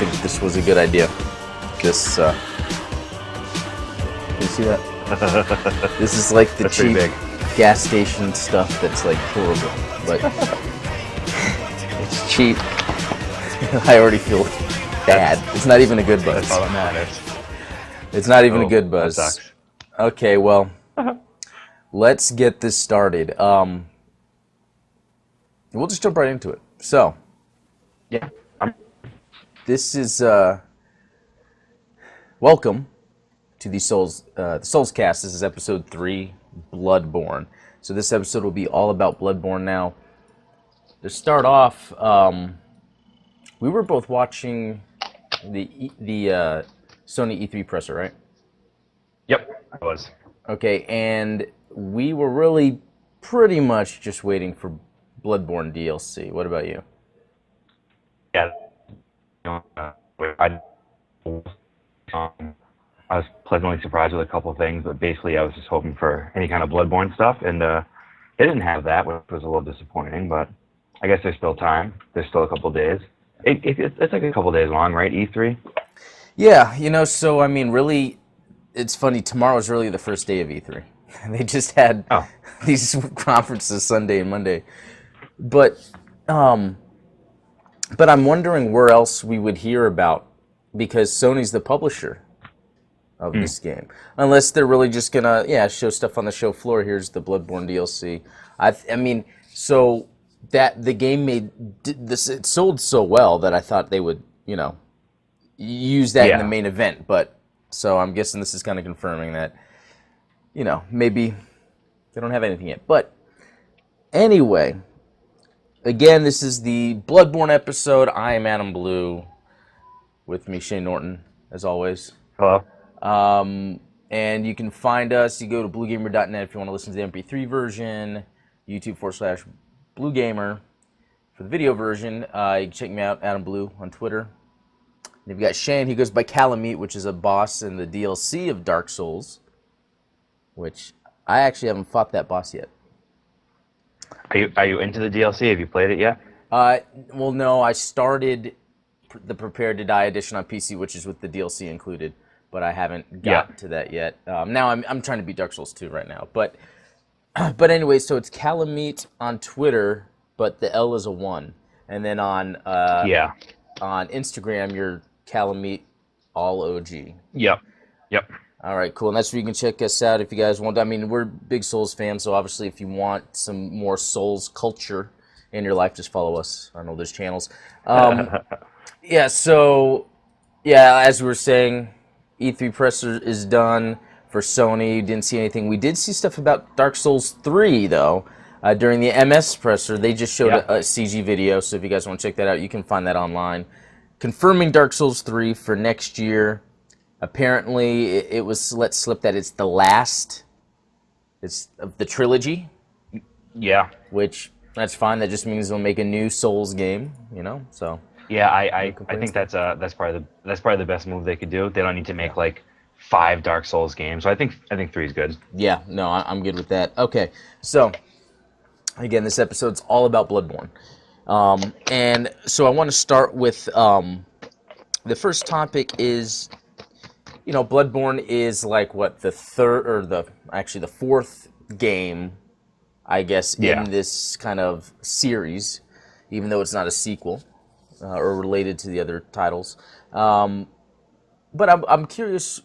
think this was a good idea. This, you see that? This is like the cheap gas station stuff that's like horrible, but it's cheap. I already feel bad. It's not even a good buzz. That's all that matters. It's not even a good buzz. That sucks. Okay, well, let's get this started. We'll just jump right into it. So, Yeah. this is welcome to the Soulscast. This is episode 3, Bloodborne. So this episode will be all about Bloodborne. Now, to start off, we were both watching the Sony E3 presser, right? Yep, I was. Okay, and we were really pretty much just waiting for Bloodborne DLC. What about you? Yeah. I was pleasantly surprised with a couple of things, but basically I was just hoping for any kind of Bloodborne stuff, and it didn't have that, which was a little disappointing, but I guess there's still time. There's still a couple of days. It's like a couple of days long, right, E3? Yeah, so I mean, really, it's funny, tomorrow's really the first day of E3. They just had these conferences Sunday and Monday. But I'm wondering where else we would hear about, because Sony's the publisher of this game. Unless they're really just gonna, show stuff on the show floor. Here's the Bloodborne DLC. I mean, so that the game it sold so well that I thought they would, use that in the main event. But so I'm guessing this is kind of confirming that, maybe they don't have anything yet. But anyway, again, this is the Bloodborne episode. I am Adam Blue. With me, Shane Norton, as always. Hello. And you can find us. You go to bluegamer.net if you want to listen to the MP3 version. YouTube/BlueGamer for the video version. You can check me out, Adam Blue, on Twitter. And you've got Shane. He goes by Calamite, which is a boss in the DLC of Dark Souls, which I actually haven't fought that boss yet. Are you into the DLC? Have you played it yet? Well, no. I started the Prepare to Die edition on PC, which is with the DLC included, but I haven't got to that yet. Now I'm trying to beat Dark Souls 2 right now. But anyway, so it's Calamite on Twitter, but the L is a 1. And then on Instagram, you're Calamite all OG. Yep. All right, cool. And that's where you can check us out if you guys want. I mean, we're big Souls fans, so obviously if you want some more Souls culture in your life, just follow us on all those channels. As we were saying, E3 presser is done for Sony. Didn't see anything. We did see stuff about Dark Souls 3, though. During the MS presser, they just showed a CG video, so if you guys want to check that out, you can find that online. Confirming Dark Souls 3 for next year. Apparently, it was let slip that it's the last of the trilogy. Yeah. Which, that's fine. That just means they'll make a new Souls game, so... Yeah, I think that's probably the best move they could do. They don't need to make like 5 Dark Souls games. So I think 3 is good. Yeah, no, I'm good with that. Okay, so again, this episode's all about Bloodborne, and so I want to start with the first topic is, Bloodborne is like what the fourth game, I guess, in this kind of series, even though it's not a sequel. Or related to the other titles, but I'm curious.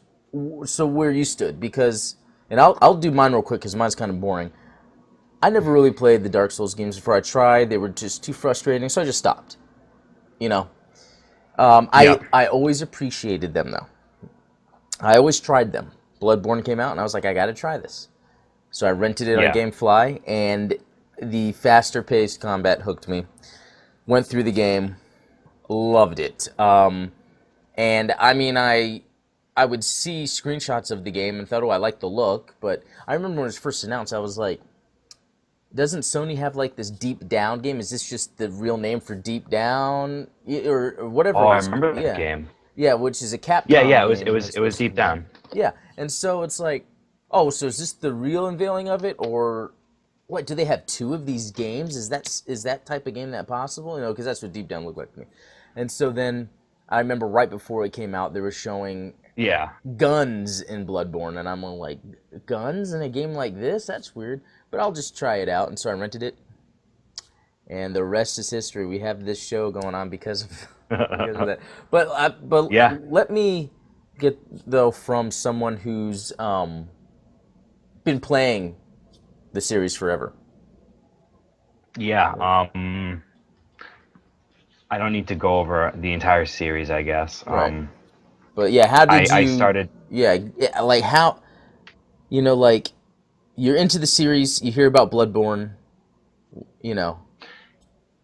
So where you stood, because, and I'll do mine real quick because mine's kind of boring. I never really played the Dark Souls games before. I tried; they were just too frustrating, so I just stopped. I always appreciated them though. I always tried them. Bloodborne came out, and I was like, I got to try this. So I rented it on GameFly, and the faster-paced combat hooked me. Went through the game. Loved it. And I mean, I would see screenshots of the game and thought, I like the look. But I remember when it was first announced, I was like, doesn't Sony have like this Deep Down game? Is this just the real name for Deep Down or whatever? Oh, I remember that game. Yeah, which is a Capcom. Yeah. It was Deep Down. Yeah, and so it's like, so is this the real unveiling of it, or what? Do they have 2 of these games? Is that type of game that possible? Because that's what Deep Down looked like to me. And so then I remember right before it came out, they were showing Yeah. guns in Bloodborne, and I'm like, guns in a game like this? That's weird. But I'll just try it out, and so I rented it. And the rest is history. We have this show going on because of that. But Yeah. let me get though from someone who's been playing the series forever. Yeah. I don't need to go over the entire series, I guess. Right. But yeah, how did you? I started. Yeah, like how? Like you're into the series. You hear about Bloodborne.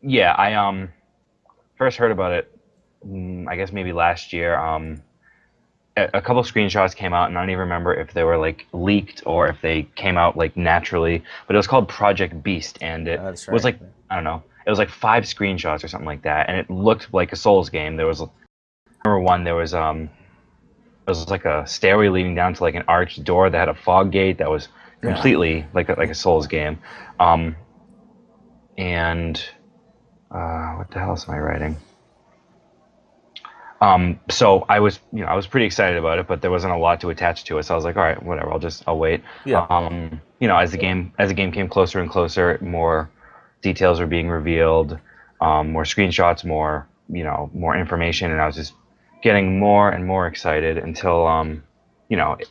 Yeah, I first heard about it. I guess maybe last year. A couple screenshots came out, and I don't even remember if they were like leaked or if they came out like naturally. But it was called Project Beast, and it That's right. was like, I don't know. It was like 5 screenshots or something like that, and it looked like a Souls game. There was, number one, there was it was like a stairway leading down to like an arched door that had a fog gate that was completely like a Souls game. And what the hell else am I writing? So I was pretty excited about it, but there wasn't a lot to attach to it. So I was like, all right, whatever. I'll wait. Yeah. As the game came closer and closer, more details were being revealed, more screenshots, more information, and I was just getting more and more excited until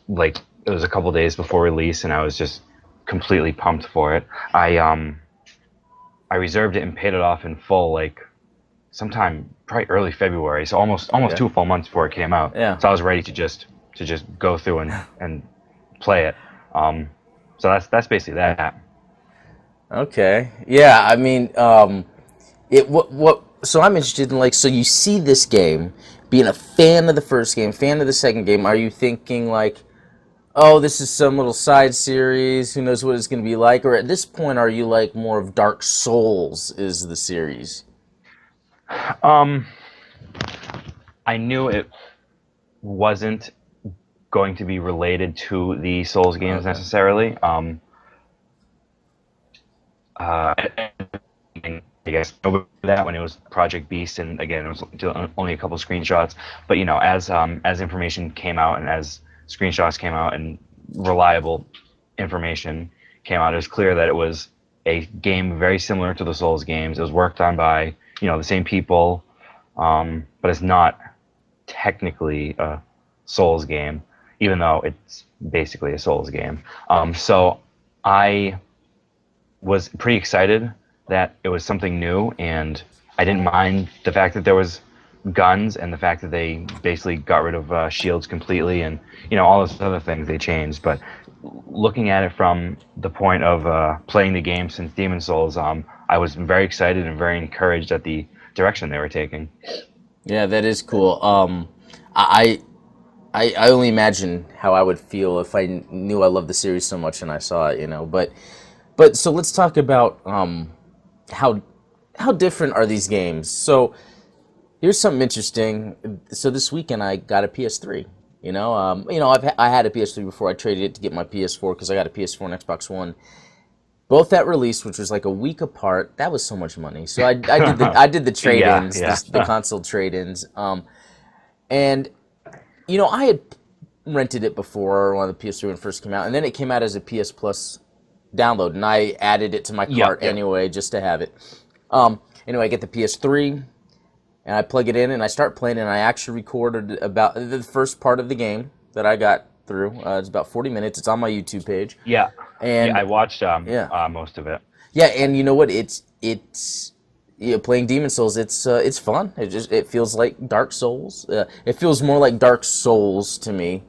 like it was a couple days before release, and I was just completely pumped for it. I reserved it and paid it off in full like sometime probably early February, so almost 2 full months before it came out. Yeah. So I was ready to just go through and play it. So that's basically that. Okay. Yeah. I mean, So I'm interested in like. So you see this game, being a fan of the first game, fan of the second game. Are you thinking like, oh, this is some little side series? Who knows what it's going to be like? Or at this point, are you like more of Dark Souls is the series? I knew it wasn't going to be related to the Souls games necessarily. I guess that when it was Project Beast, and again, it was only a couple screenshots. But as information came out and as screenshots came out and reliable information came out, it was clear that it was a game very similar to the Souls games. It was worked on by the same people, but it's not technically a Souls game, even though it's basically a Souls game. So I was pretty excited that it was something new, and I didn't mind the fact that there was guns and the fact that they basically got rid of shields completely, and all those other things they changed. But looking at it from the point of playing the game since Demon Souls, I was very excited and very encouraged at the direction they were taking. Yeah, that is cool. I only imagine how I would feel if I knew I loved the series so much and I saw it, But so let's talk about how different are these games. So here's something interesting. So this weekend I got a PS3. I had a PS3 before. I traded it to get my PS4 because I got a PS4 and Xbox One. Both at release, which was like a week apart. That was so much money. So I did the trade-ins, the console trade-ins. And I had rented it before when the PS3 when it first came out, and then it came out as a PS Plus download, and I added it to my cart anyway just to have it. Anyway, I get the PS3, and I plug it in, and I start playing, and I actually recorded about the first part of the game that I got through. It's about 40 minutes. It's on my YouTube page. Yeah. And I watched most of it. Yeah, and you know what? It's playing Demon Souls. It's fun. It feels like Dark Souls. It feels more like Dark Souls to me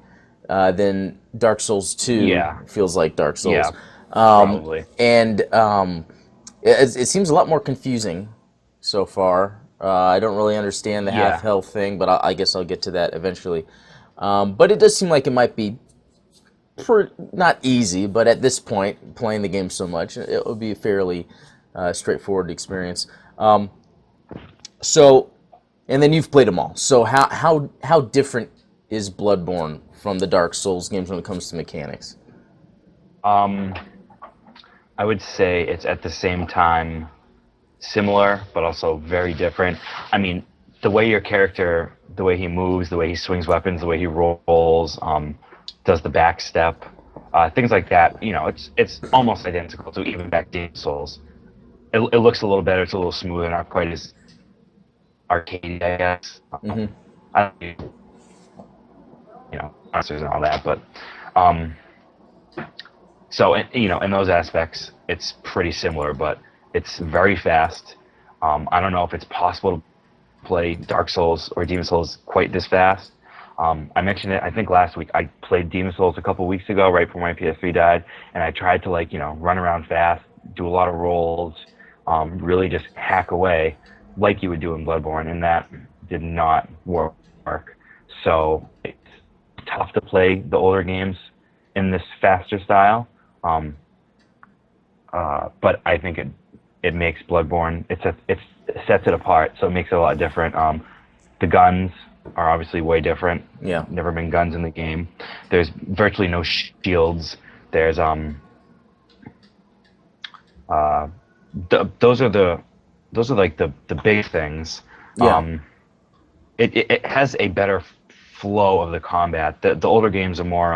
than Dark Souls 2 feels like Dark Souls. Yeah, probably. And it seems a lot more confusing so far. I don't really understand the half health thing, but I guess I'll get to that eventually. But it does seem like it might be not easy, but at this point, playing the game so much, it would be a fairly straightforward experience. So, and then you've played them all. So how different is Bloodborne from the Dark Souls games when it comes to mechanics? I would say it's at the same time similar, but also very different. I mean, the way your character, the way he moves, the way he swings weapons, the way he rolls, does the back step, things like that. You know, it's almost identical to even back Demon Souls. It looks a little better. It's a little smoother, not quite as arcadey, I guess. I don't, you know, monsters and all that, but so you know, in those aspects, it's pretty similar, but it's very fast. I don't know if it's possible to play Dark Souls or Demon Souls quite this fast. I mentioned it, I think last week. I played Demon Souls a couple weeks ago, right before my PS3 died, and I tried to, like, you know, run around fast, do a lot of rolls, really just hack away like you would do in Bloodborne, and that did not work. So it's tough to play the older games in this faster style, but I think it makes Bloodborne, it sets it apart, so it makes it a lot different. The guns are obviously way different. Yeah. Never been guns in the game. There's virtually no shields. There's those are like the big things. Yeah. It has a better flow of the combat. The older games are more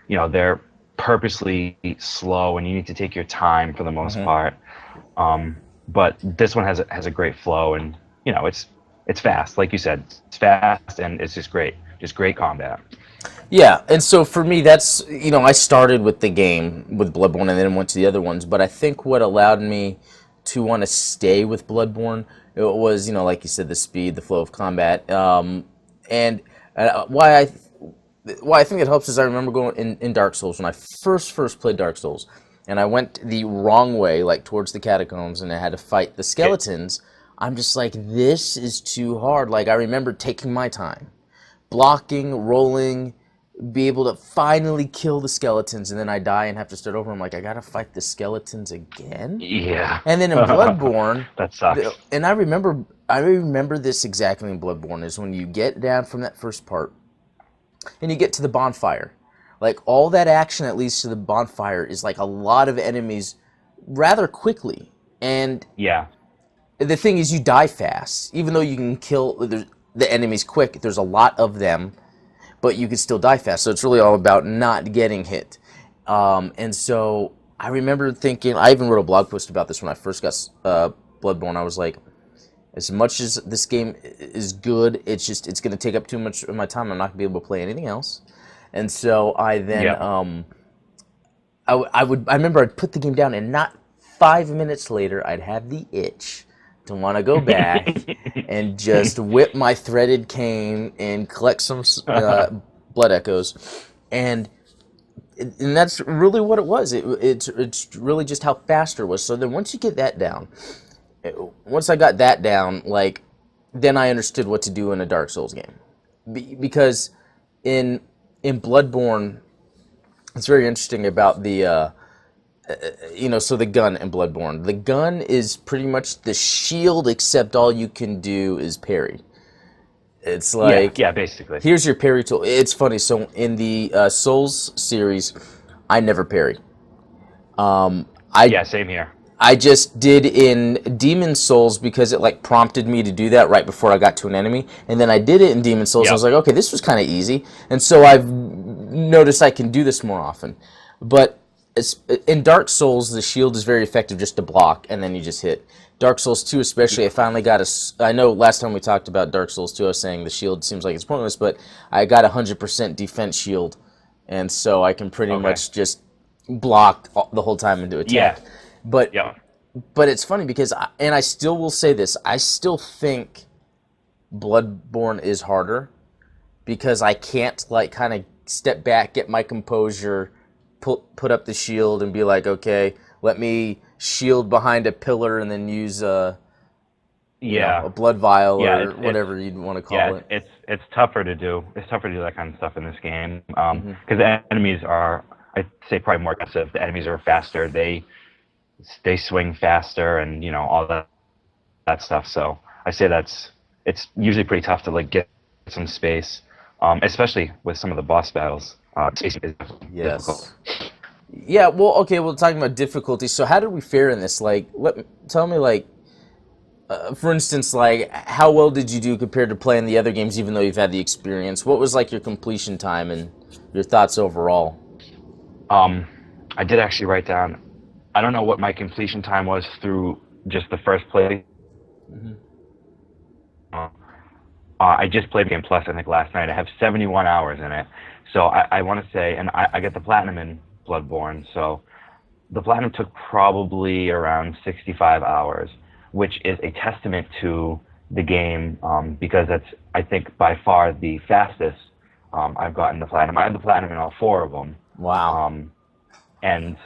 you know, they're purposely slow and you need to take your time for the most part. But this one has a great flow, and you know, it's fast, like you said. It's fast and it's just great combat. Yeah, and so for me, that's, you know, I started with the game with Bloodborne and then went to the other ones, but I think what allowed me to want to stay with Bloodborne, it was, you know, like you said, the speed, the flow of combat, and why I think it helps is I remember going in Dark Souls when I first played Dark Souls, and I went the wrong way, like towards the catacombs, and I had to fight the skeletons. I'm just like, this is too hard. Like, I remember taking my time, blocking, rolling, be able to finally kill the skeletons, and then I die and have to start over. I'm like, I gotta fight the skeletons again? Yeah. And then in Bloodborne, that sucks. And I remember this exactly in Bloodborne, is when you get down from that first part, and you get to the bonfire. Like, all that action that leads to the bonfire is like a lot of enemies rather quickly. And yeah, the thing is, you die fast. Even though you can kill the enemies quick, there's a lot of them, but you can still die fast. So it's really all about not getting hit. And so I remember thinking, I even wrote a blog post about this when I first got Bloodborne. I was like, as much as this game is good, it's going to take up too much of my time. I'm not going to be able to play anything else. And so I then, I remember I'd put the game down, and not 5 minutes later, I'd have the itch to want to go back and just whip my threaded cane and collect some blood echoes. And that's really what it was. It's really just how fast it was. So then once you get that down, once I got that down, like, then I understood what to do in a Dark Souls game. Because in Bloodborne, it's very interesting about the, you know, so the gun in Bloodborne. The gun is pretty much the shield, except all you can do is parry. It's like... Yeah, basically. Here's your parry tool. It's funny, so in the Souls series, I never parry. Yeah, same here. I just did in Demon Souls because it like prompted me to do that right before I got to an enemy, and then I did it in Demon Souls. Yep. I was like, okay, this was kind of easy, and so I've noticed I can do this more often. But in Dark Souls, the shield is very effective just to block, and then you just hit. Dark Souls 2 especially, I finally got I know last time we talked about Dark Souls 2, I was saying the shield seems like it's pointless, but I got 100% defense shield, and so I can pretty much just block the whole time and do attack. Yeah. But it's funny because, and I still will say this, I still think Bloodborne is harder because I can't, like, kind of step back, get my composure, put up the shield and be like, okay, let me shield behind a pillar and then use a blood vial or whatever you'd want to call it. It's tougher to do. It's tougher to do that kind of stuff in this game because the enemies are, I'd say, probably more aggressive. The enemies are faster. They swing faster, and you know, all that stuff. So I say it's usually pretty tough to like get some space, especially with some of the boss battles. Spacing is difficult. Yeah. Well, okay. Well, talking about difficulty. So how did we fare in this? Like, tell me, like, for instance, like, how well did you do compared to playing the other games, even though you've had the experience? What was like your completion time and your thoughts overall? I did actually write down. I don't know what my completion time was through just the first play. Hmm. I just played Game Plus, I think, last night. I have 71 hours in it. So I want to say, and I get the platinum in Bloodborne. So the platinum took probably around 65 hours, which is a testament to the game, because that's, I think, by far the fastest I've gotten the platinum. I had the platinum in all four of them. Wow. And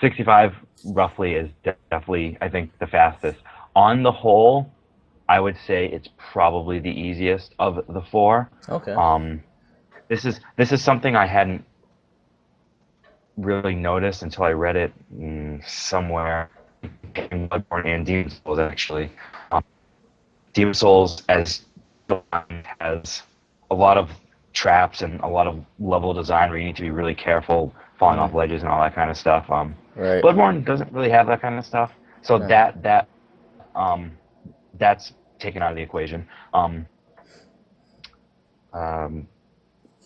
65 roughly is definitely, I think, the fastest. On the whole, I would say it's probably the easiest of the four. Okay. This is something I hadn't really noticed until I read it somewhere in Bloodborne and Demon Souls, actually. Demon Souls as has a lot of traps and a lot of level design where you need to be really careful falling off ledges and all that kind of stuff. Right. Bloodborne doesn't really have that kind of stuff, so that's taken out of the equation.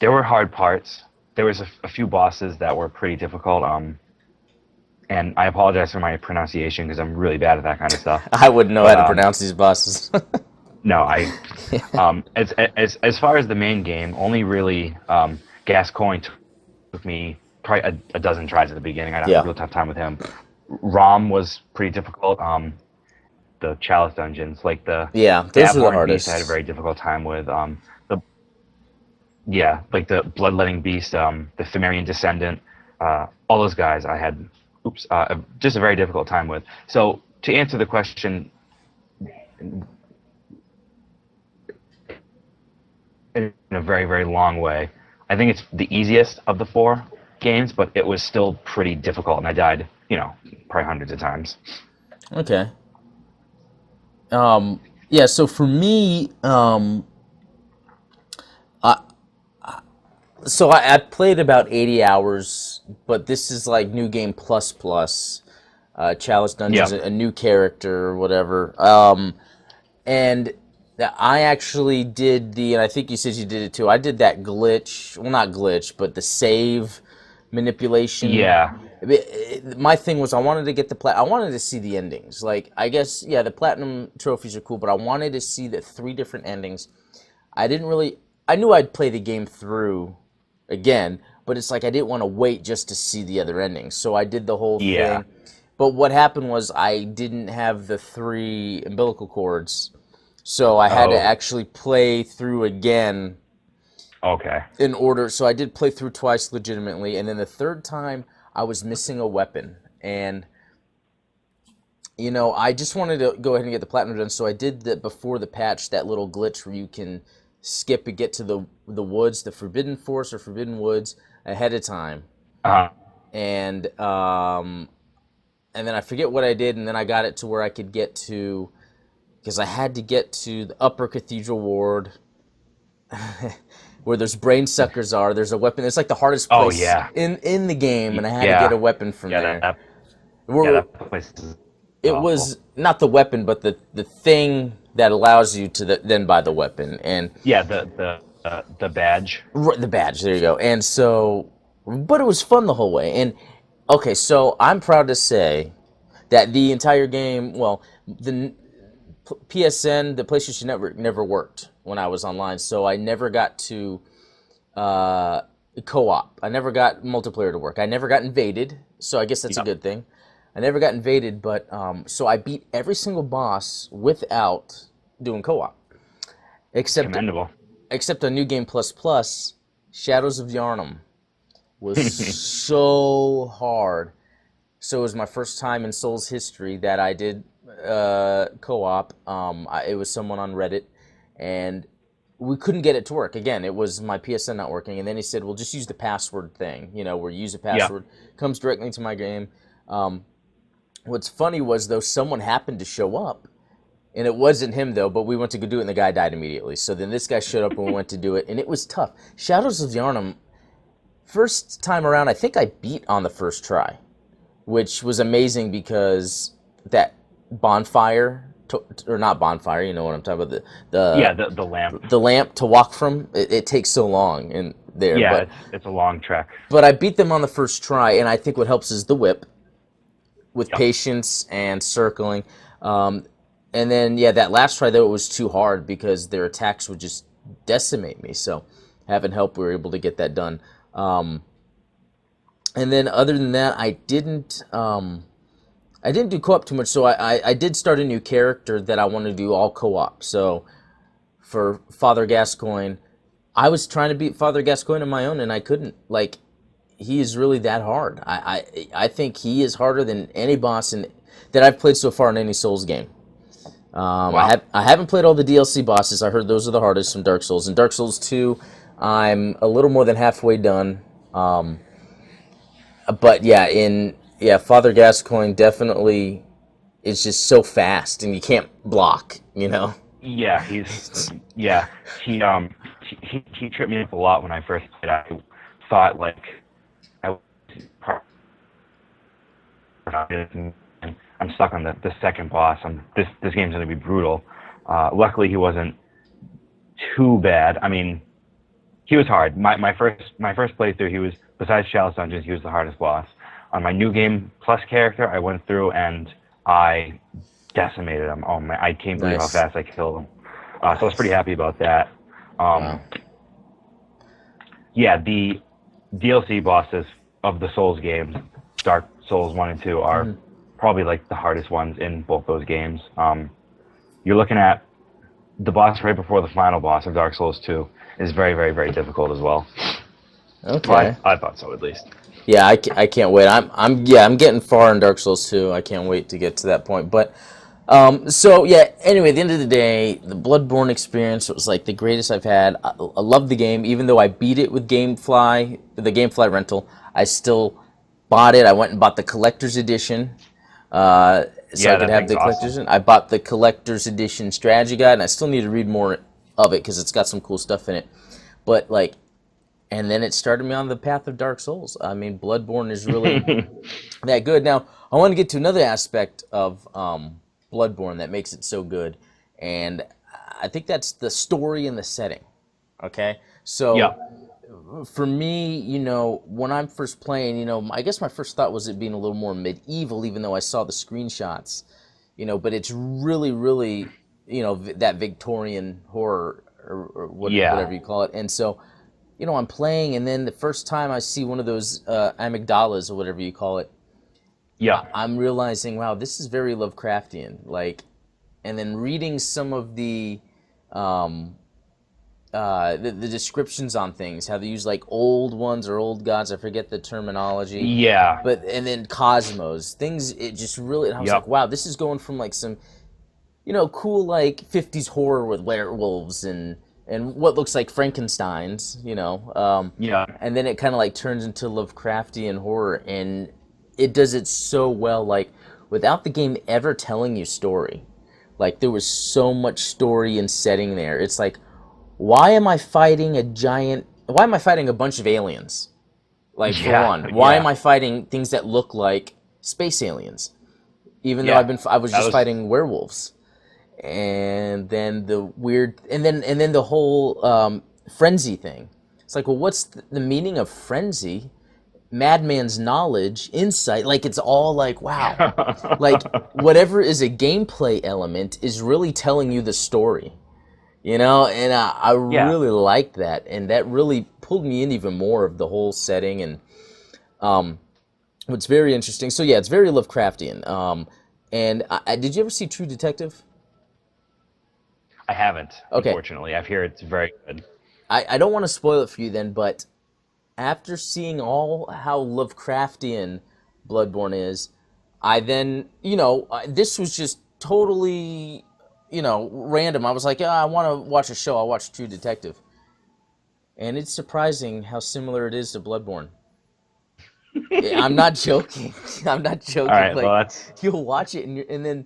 There were hard parts. There was a few bosses that were pretty difficult. And I apologize for my pronunciation because I'm really bad at that kind of stuff. I wouldn't know how to pronounce these bosses. No, as far as the main game, only really Gascoigne took me probably a dozen tries at the beginning. I had a real tough time with him. Rom was pretty difficult. The Chalice dungeons, like the those were the hardest. Beast, I had a very difficult time with like the Bloodletting Beast, the Pthumerian Descendant, all those guys I had just a very difficult time with. So to answer the question in a very, very long way, I think it's the easiest of the four games, but it was still pretty difficult, and I died, probably hundreds of times. Okay. So for me, I played about 80 hours, but this is like New Game Plus Plus. Chalice Dungeons, a new character or whatever. And I actually did and I think you said you did it too. I did that glitch, well, not glitch, but the save manipulation. Yeah. My thing was I wanted to get I wanted to see the endings. Like, I guess, the platinum trophies are cool, but I wanted to see the 3 different endings. I knew I'd play the game through again, but it's like I didn't want to wait just to see the other endings. So I did the whole thing. But what happened was I didn't have the 3 umbilical cords, so I had to actually play through again. Okay. In order, so I did play through twice legitimately, and then the third time I was missing a weapon, and I just wanted to go ahead and get the platinum done. So I did before the patch, that little glitch where you can skip and get to the woods, the Forbidden Forest or Forbidden Woods ahead of time. And then I forget what I did, and then I got it to where I could get to, because I had to get to the upper Cathedral Ward, where those brain suckers are. There's a weapon. It's like the hardest place in the game, and I had to get a weapon from there. That place is it awful. Was not the weapon, but the thing that allows you to then buy the weapon. And the badge. The badge. There you go. And so, but it was fun the whole way. And okay, so I'm proud to say that the entire game, well, the PSN, the PlayStation Network, never worked when I was online, so I never got to co-op. I never got multiplayer to work. I never got invaded, so I guess that's a good thing. I never got invaded, but so I beat every single boss without doing co-op. Commendable. Except on New Game Plus Plus, Shadows of Yharnam was so hard. So it was my first time in Souls history that I did co-op. It was someone on Reddit, and we couldn't get it to work. Again, it was my PSN not working, and then he said, well, just use the password thing, where you use a password, comes directly to my game. What's funny was, though, someone happened to show up, and it wasn't him, though, but we went to go do it, and the guy died immediately. So then this guy showed up, and we went to do it, and it was tough. Shadows of Yharnam, first time around, I think I beat on the first try, which was amazing because that bonfire or not bonfire. You know what I'm talking about? Yeah, the lamp. The lamp to walk from. It takes so long in there, Yeah, but it's a long trek. I beat them on the first try, and I think what helps is the whip with Yep. patience and circling. And then yeah, that last try though it was too hard because their attacks would just decimate me. So having help, we were able to get that done. And then other than that, I didn't do co-op too much. So I did start a new character that I want to do all co-op. So for Father Gascoigne, I was trying to beat Father Gascoigne on my own, and I couldn't. Like, he is really that hard. I think he is harder than any boss that I've played so far in any Souls game. Wow. I haven't played all the DLC bosses. I heard those are the hardest from Dark Souls. In Dark Souls 2, I'm a little more than halfway done. But yeah, Father Gascoigne definitely is just so fast, and you can't block. You know. Yeah, he he tripped me up a lot when I first played. I thought like I was and I'm stuck on the second boss. This game's gonna be brutal. Luckily, he wasn't too bad. I mean, he was hard. My first playthrough, he was, besides Chalice Dungeons, he was the hardest boss. On my new game plus character, I went through and I decimated him. Oh man, I can't believe how fast I killed him. So I was pretty happy about that. Wow. Yeah, the DLC bosses of the Souls games, Dark Souls 1 and 2, are probably like the hardest ones in both those games. You're looking at the boss right before the final boss of Dark Souls 2 is very, very, very difficult as well. Okay. Well, I thought so at least. Yeah, I can't wait. I'm getting far in Dark Souls 2. I can't wait to get to that point. But so yeah, anyway, at the end of the day, the Bloodborne experience was like the greatest I've had. I love the game, even though I beat it with GameFly, the GameFly rental. I still bought it. I went and bought the collector's edition, so I could have the collector's edition. I bought the collector's edition strategy guide, and I still need to read more of it because it's got some cool stuff in it. But like, and then it started me on the path of Dark Souls. I mean, Bloodborne is really that good. Now, I want to get to another aspect of Bloodborne that makes it so good, and I think that's the story and the setting. Okay, so for me, you know, when I'm first playing, you know, I guess my first thought was it being a little more medieval, even though I saw the screenshots, you know, but it's really, really, you know, that Victorian horror or whatever you call it, and so. You know, I'm playing, and then the first time I see one of those amygdalas or whatever you call it, I'm realizing, wow, this is very Lovecraftian. Like, and then reading some of the descriptions on things, how they use like old ones or old gods. I forget the terminology. Yeah. But and then cosmos things. It just really. And I was like, wow, this is going from like some, you know, cool like 50s horror with werewolves and what looks like Frankenstein's, you know. And then it kind of like turns into Lovecraftian horror, and it does it so well, like without the game ever telling you story. Like there was so much story and setting there. It's like, why am I fighting a bunch of aliens? Like for one, why am I fighting things that look like space aliens? Even though I was just fighting werewolves. And then the weird, and then the whole frenzy thing. It's like, well, what's the meaning of frenzy? Madman's knowledge, insight. Like it's all like, wow, like whatever is a gameplay element is really telling you the story, you know. And I really liked that, and that really pulled me in even more of the whole setting. And what's very interesting. So yeah, it's very Lovecraftian. And did you ever see True Detective? I haven't, unfortunately. I've heard it's very good. I don't want to spoil it for you then, but after seeing all how Lovecraftian Bloodborne is, I then, you know, this was just totally, you know, random. I was like, I want to watch a show. I'll watch True Detective. And it's surprising how similar it is to Bloodborne. I'm not joking. I'm not joking. All right, like, well, you'll watch it and then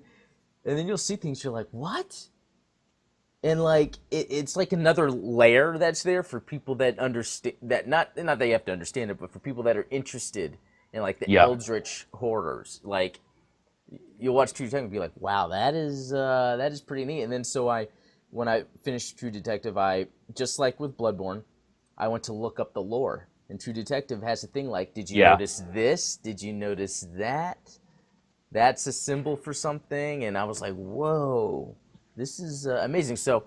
you'll see things you're like, what? And like it's like another layer that's there for people that understand that not that you have to understand it, but for people that are interested in like the eldritch horrors. Like you'll watch True Detective and be like, wow, that is pretty neat. And then when I finished True Detective, I just like with Bloodborne, I went to look up the lore. And True Detective has a thing like, did you Yeah. notice this? Did you notice that? That's a symbol for something. And I was like, whoa, this is amazing. So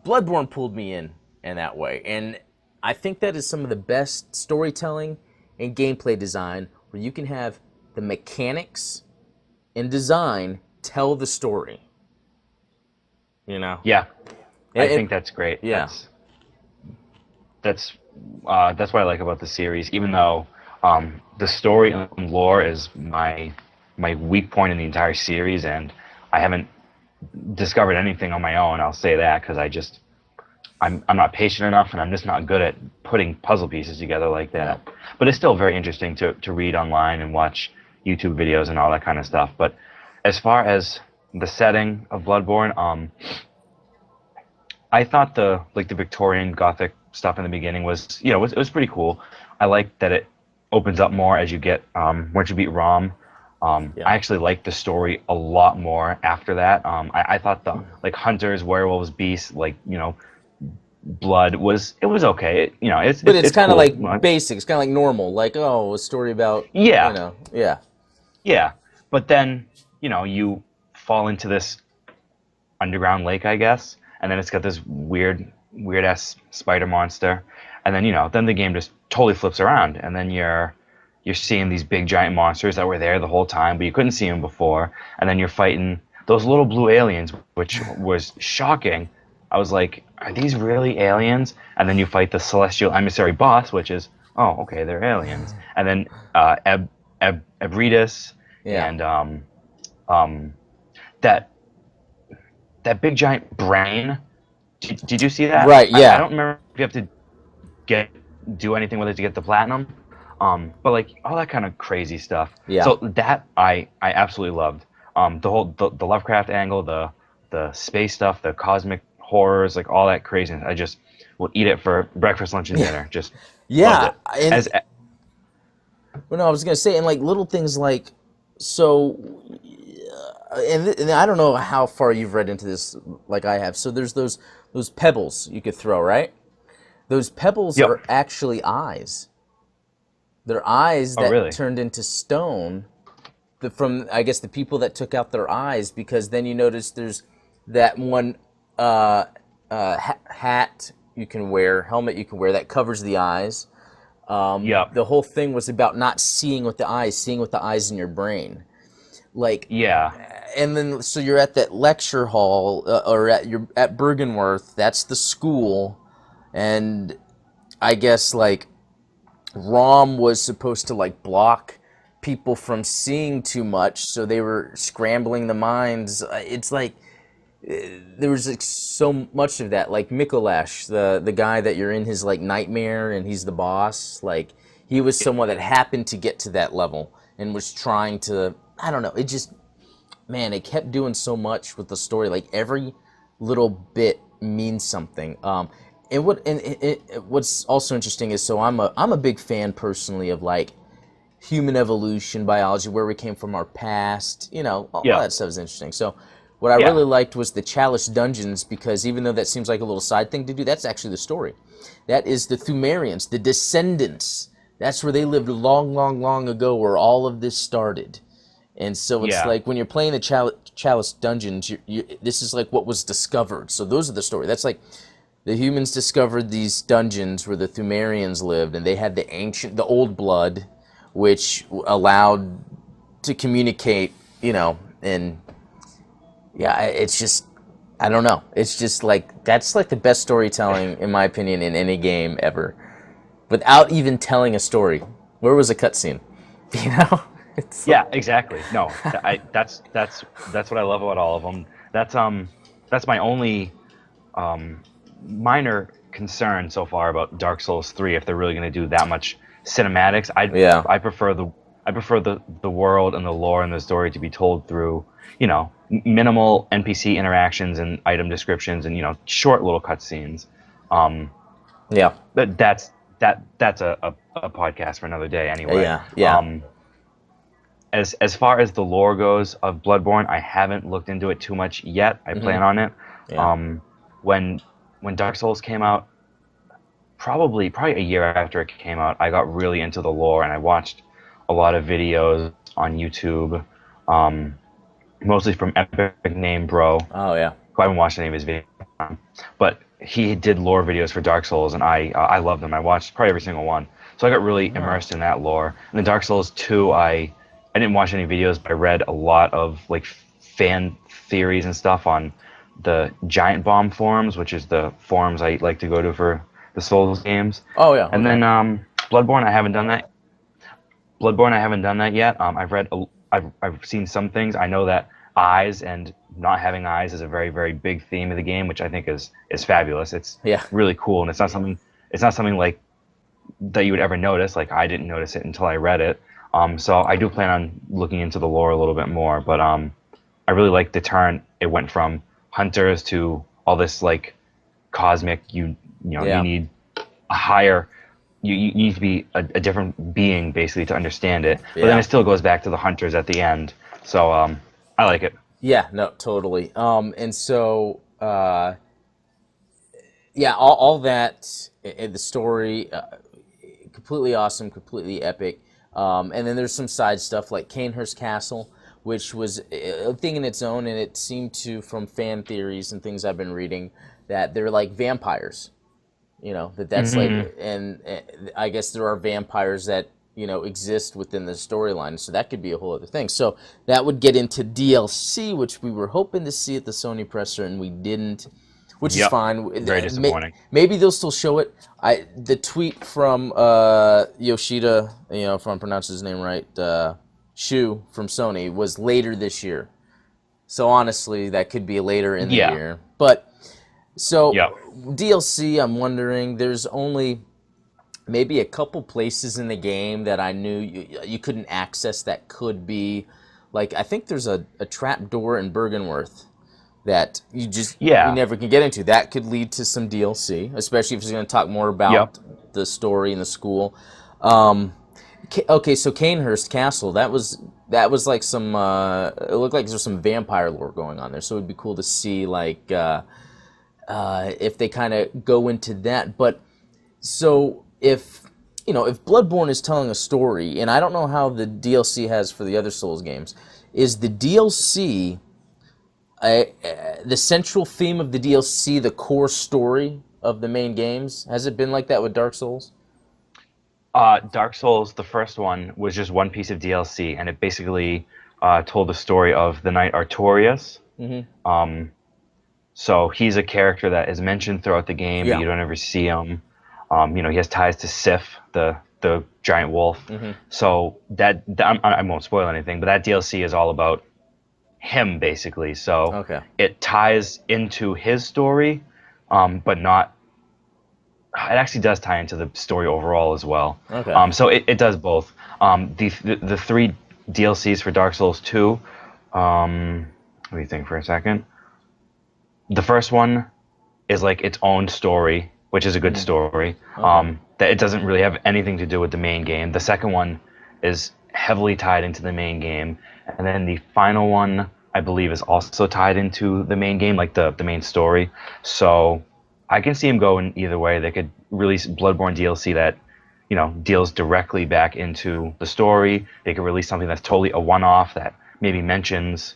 Bloodborne pulled me in that way. And I think that is some of the best storytelling and gameplay design where you can have the mechanics and design tell the story. You know? Yeah, I And think that's great. yeah. That's that's what I like about the series. Even though the story and lore is my weak point in the entire series, and I haven't discovered anything on my own. I'll say that because I'm not patient enough, and I'm just not good at putting puzzle pieces together like that. Yeah. But it's still very interesting to read online and watch YouTube videos and all that kind of stuff. But as far as the setting of Bloodborne, I thought the Victorian Gothic stuff in the beginning was, it was pretty cool. I like that it opens up more as you get once you beat Rom. Yeah. I actually liked the story a lot more after that. I thought the hunters, werewolves, beasts, blood was okay. It's But it's kind of cool. like basic. It's kind of like normal. Like, oh, a story about, Yeah, yeah. yeah. But then you fall into this underground lake, I guess, and then it's got this weird ass spider monster, and then then the game just totally flips around, and then you're seeing these big giant monsters that were there the whole time, but you couldn't see them before, and then you're fighting those little blue aliens, which was shocking. I was like, are these really aliens? And then you fight the celestial emissary boss, which is, oh, okay, they're aliens, and then Ebrides Yeah. and that big giant brain. Did you see that? Right, I yeah. don't remember if you have to do anything with it to get the platinum. But like all that kind of crazy stuff. Yeah. So that I absolutely loved. The whole the Lovecraft angle, the space stuff, the cosmic horrors, like all that craziness. I just would eat it for breakfast, lunch, and dinner. Just Yeah. loved it. Well, no, I was going to say, and like little things like, so, and I don't know how far you've read into this like I have. So there's those pebbles you could throw, right? Those pebbles Yep. are actually eyes. They're eyes Oh, that really? turned into stone from, I guess, the people that took out their eyes, because then you notice there's that one hat you can wear, helmet you can wear that covers the eyes. Yep. The whole thing was about not seeing with the eyes, seeing with the eyes in your brain. Like, Yeah. and then so you're at that lecture hall, or you're at Bergenworth. That's the school, and I guess like ROM was supposed to like block people from seeing too much, so they were scrambling the minds. It's like there was like so much of that. Like Mikolash, the guy that you're in his like nightmare, and he's the boss. Like he was someone that happened to get to that level and was trying to. I don't know. It just, man, it kept doing so much with the story. Like every little bit means something. What's also interesting is, so I'm a big fan personally of like human evolution, biology, where we came from, our past. All Yeah. that stuff is interesting. So what I Yeah. really liked was the Chalice Dungeons, because even though that seems like a little side thing to do, that's actually the story. That is the Thumerians, the descendants. That's where they lived long, long, long ago, where all of this started. And so it's Yeah. like when you're playing the Chalice Dungeons, this is like what was discovered. So those are the story. That's like the humans discovered these dungeons where the Thumerians lived, and they had the old blood, which allowed to communicate, and yeah, it's just, I don't know. It's just like, that's like the best storytelling, in my opinion, in any game ever, without even telling a story. Where was a cutscene? It's Yeah, exactly. No, that's what I love about all of them. That's my only minor concern so far about Dark Souls 3. If they're really going to do that much cinematics, Yeah. I prefer the world and the lore and the story to be told through minimal NPC interactions and item descriptions and short little cutscenes. Yeah. But that's a podcast for another day anyway. Yeah. Yeah. as far as the lore goes of Bloodborne, I haven't looked into it too much yet. I plan on it. Yeah. When Dark Souls came out, probably a year after it came out, I got really into the lore and I watched a lot of videos on YouTube, mostly from Epic Name Bro. Oh yeah. I haven't watched any of his videos, but he did lore videos for Dark Souls, and I love them. I watched probably every single one, so I got really immersed in that lore. And then Dark Souls 2, I didn't watch any videos, but I read a lot of like fan theories and stuff on the Giant Bomb forums, which is the forums I like to go to for the Souls games. Oh yeah. And then Bloodborne, I haven't done that. Bloodborne, I haven't done that yet. I've seen some things. I know that eyes and not having eyes is a very, very big theme of the game, which I think is fabulous. It's really cool, and it's not something like that you would ever notice. Like, I didn't notice it until I read it. So I do plan on looking into the lore a little bit more. But I really like the turn. It went from hunters to all this like cosmic. You need a higher. You need to be a different being basically to understand it. But then it still goes back to the hunters at the end. So I like it. Yeah, no, totally. And so, yeah, all that, the story, completely awesome, completely epic. And then there's some side stuff like Canehurst Castle, which was a thing in its own, and it seemed to, from fan theories and things I've been reading, that they're like vampires. You know, that's like, and I guess there are vampires that, exist within the storyline, so that could be a whole other thing. So that would get into DLC, which we were hoping to see at the Sony presser, and we didn't, which is fine. Very disappointing. Maybe they'll still show it. The tweet from Yoshida, if I'm pronouncing his name right, Shu from Sony, was later this year. So honestly, that could be later in the year. But so DLC, I'm wondering, there's only maybe a couple places in the game that I knew you couldn't access that could be, like, I think there's a trap door in Bergenworth that you never can get into. That could lead to some DLC, especially if it's going to talk more about the story in the school. Okay, so Canehurst Castle, that was like some, it looked like there's some vampire lore going on there, so it'd be cool to see, like, if they kind of go into that. But so if Bloodborne is telling a story, and I don't know how the DLC has for the other Souls games, is the DLC the central theme of the DLC the core story of the main games? Has it been like that with Dark Souls? Dark Souls, the first one, was just one piece of DLC, and it basically told the story of the knight Artorias. So he's a character that is mentioned throughout the game, but you don't ever see him. He has ties to Sif, the giant wolf. So I won't spoil anything, but that DLC is all about him, basically. So it ties into his story, but not. It actually does tie into the story overall as well. So it does both. The three DLCs for Dark Souls 2. Let me think for a second. The first one is like its own story, which is a good story. That it doesn't really have anything to do with the main game. The second one is heavily tied into the main game, and then the final one, I believe, is also tied into the main game, like the main story. So I can see him going either way. They could release Bloodborne DLC that, deals directly back into the story. They could release something that's totally a one-off that maybe mentions,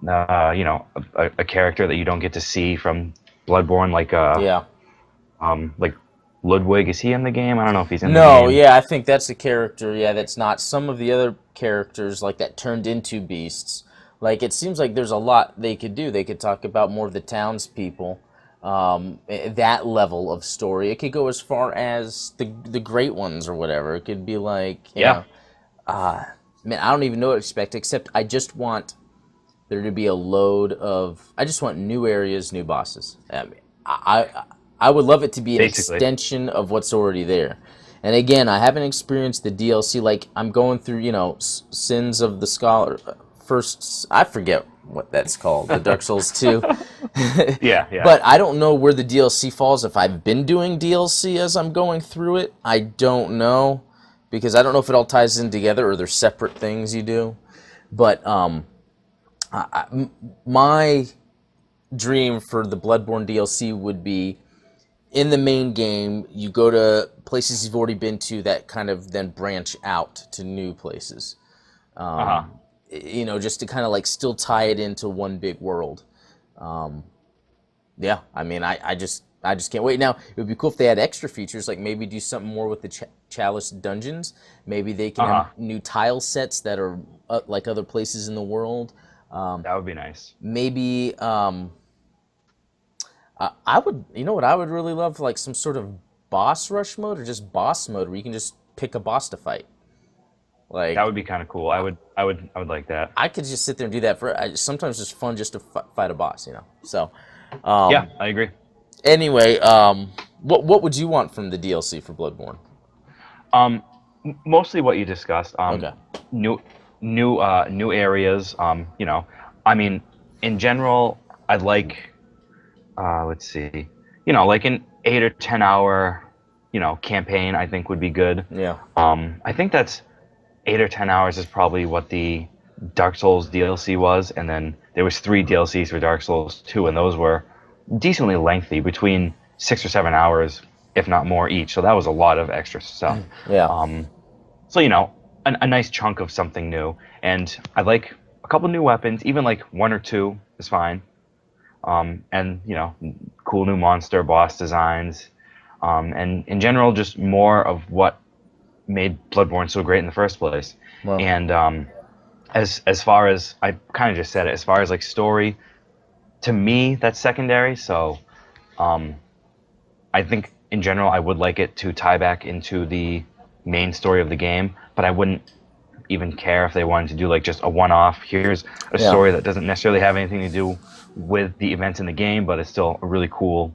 a character that you don't get to see from Bloodborne, like Ludwig. Is he in the game? I don't know if he's in the game. No, yeah, I think that's a character, that's not. Some of the other characters, like, that turned into beasts. Like, it seems like there's a lot they could do. They could talk about more of the townspeople. That level of story. It could go as far as the great ones or whatever. It could be like, man, I don't even know what to expect, except I just want there to be a load of, I just want new areas, new bosses. I would love it to be an extension of what's already there. And again, I haven't experienced the DLC. Like, I'm going through, Sins of the Scholar, first, I forget what that's called, the Dark Souls 2. But I don't know where the DLC falls. If I've been doing DLC as I'm going through it, I don't know. because I don't know if it all ties in together or they're separate things you do. But my dream for the Bloodborne DLC would be in the main game, you go to places you've already been to that kind of then branch out to new places. You know, just to kind of like still tie it into one big world. Yeah, I mean, I just can't wait. Now, it would be cool if they had extra features, like maybe do something more with the Chalice dungeons. Maybe they can have new tile sets that are like other places in the world. That would be nice. Maybe I would, you know what I would really love, like some sort of boss rush mode or just boss mode where you can just pick a boss to fight. Like that would be kind of cool. I would like that. I could just sit there and do that sometimes it's fun just to fight a boss, you know. So yeah, I agree. Anyway, what would you want from the DLC for Bloodborne? Mostly what you discussed. Okay. New areas. You know, I mean, in general, I'd like. Let's see. You know, like an 8 or 10 hour, you know, campaign. I think would be good. Yeah. I think that's 8 or 10 hours is probably what the Dark Souls DLC was, and then there was 3 DLCs for Dark Souls 2, and those were decently lengthy, between 6 or 7 hours, if not more each. So that was a lot of extra stuff. Yeah. So you know, a nice chunk of something new, and I'd like a couple new weapons, even like 1 or 2 is fine. And you know, cool new monster boss designs, and in general, just more of what made Bloodborne so great in the first place. Wow. And as far as I kind of just said it, as far as like story, to me that's secondary. So I think in general I would like it to tie back into the main story of the game, but I wouldn't even care if they wanted to do like just a one-off. Here's a story that doesn't necessarily have anything to do with the events in the game, but it's still a really cool,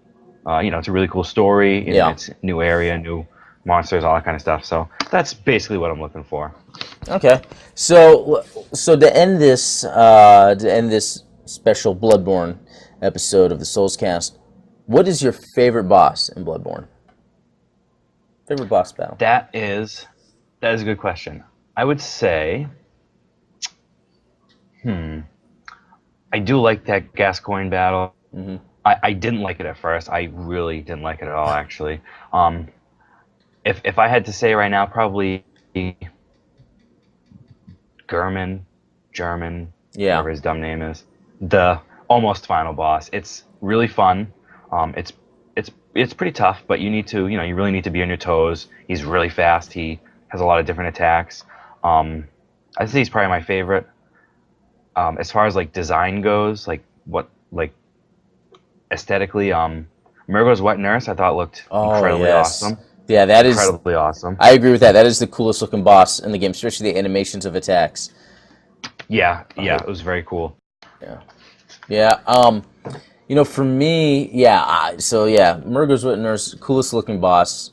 you know, it's a really cool story. It's new area, new monsters, all that kind of stuff. So that's basically what I'm looking for. Okay, so to end this special Bloodborne episode of the Soulscast, what is your favorite boss in Bloodborne? Favorite boss battle? That is a good question. I would say, I do like that Gascoigne battle. Mm-hmm. I didn't like it at first. I really didn't like it at all, actually. If I had to say right now, probably German, whatever his dumb name is, the almost final boss. It's really fun. It's pretty tough, but you really need to be on your toes. He's really fast. He has a lot of different attacks. I'd say he's probably my favorite. As far as like design goes, like aesthetically, Murgo's Wet Nurse I thought looked incredibly awesome. Yeah, that is incredibly awesome. I agree with that. That is the coolest looking boss in the game, especially the animations of attacks. Yeah, it was very cool. Yeah. You know, for me, Murgo's Wet Nurse, coolest looking boss.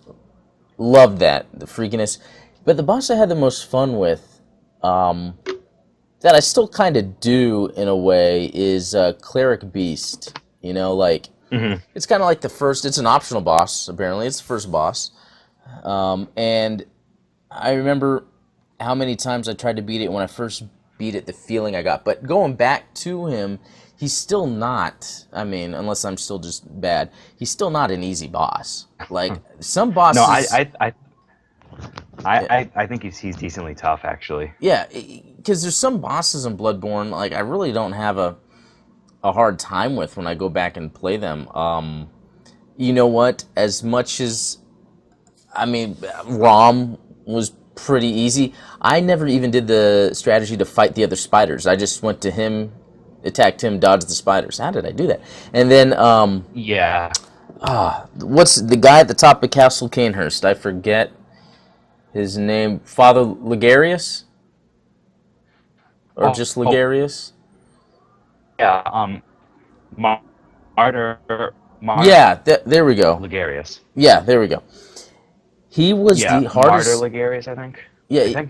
Loved that, the freakiness. But the boss I had the most fun with, that I still kind of do in a way, is Cleric Beast. You know, like, it's kind of like it's an optional boss, apparently. It's the first boss. And I remember how many times I tried to beat it. When I first beat it, the feeling I got. But going back to him, he's still not, I mean, unless I'm still just bad, he's still not an easy boss. Like, some bosses... No, I think he's decently tough, actually. Yeah, because there's some bosses in Bloodborne, like, I really don't have a hard time with when I go back and play them. You know what? As much as... I mean, Rom was pretty easy. I never even did the strategy to fight the other spiders. I just went to him, attacked him, dodged the spiders. How did I do that? And then... what's the guy at the top of Castle Canehurst? I forget his name. Father Ligarius? Or just Ligarius? Yeah, Martyr. Yeah, there we go. Ligarius. Yeah, there we go. He was the hardest... Martyr Ligarius, I think. Yeah,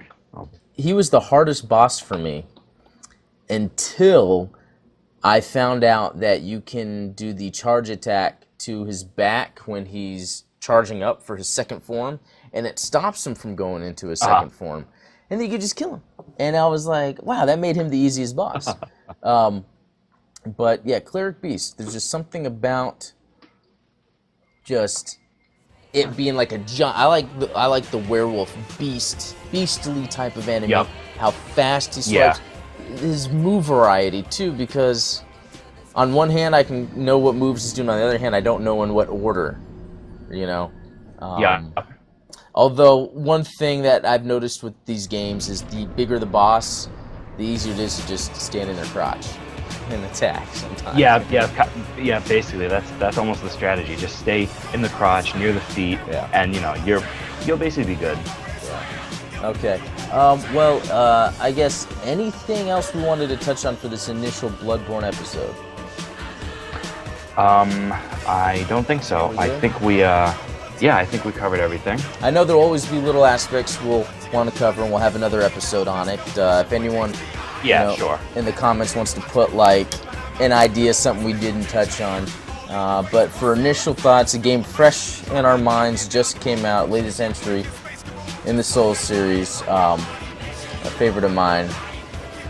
he was the hardest boss for me until I found out that you can do the charge attack to his back when he's charging up for his second form, and it stops him from going into his second form, and then you could just kill him. And I was like, wow, that made him the easiest boss. But yeah, Cleric Beast. There's just something about just it being like a giant. I like the werewolf beastly type of enemy. Yep. How fast he swipes. His move variety too, because on one hand I can know what moves he's doing. On the other hand, I don't know in what order. You know. Although one thing that I've noticed with these games is the bigger the boss, the easier it is to just stand in their crotch and attack sometimes. Yeah. Basically, that's almost the strategy. Just stay in the crotch, near the feet, and you'll basically be good. Yeah. Okay. I guess anything else we wanted to touch on for this initial Bloodborne episode? I don't think so. I think we covered everything. I know there'll always be little aspects we'll want to cover, and we'll have another episode on it. If anyone in the comments wants to put like an idea, something we didn't touch on. But for initial thoughts, a game fresh in our minds, just came out, latest entry in the Souls series. A favorite of mine.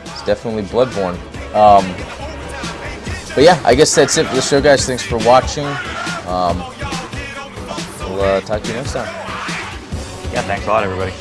It's definitely Bloodborne. But yeah, I guess that's it for the show, guys. Thanks for watching. We'll talk to you next time. Yeah, thanks a lot, everybody.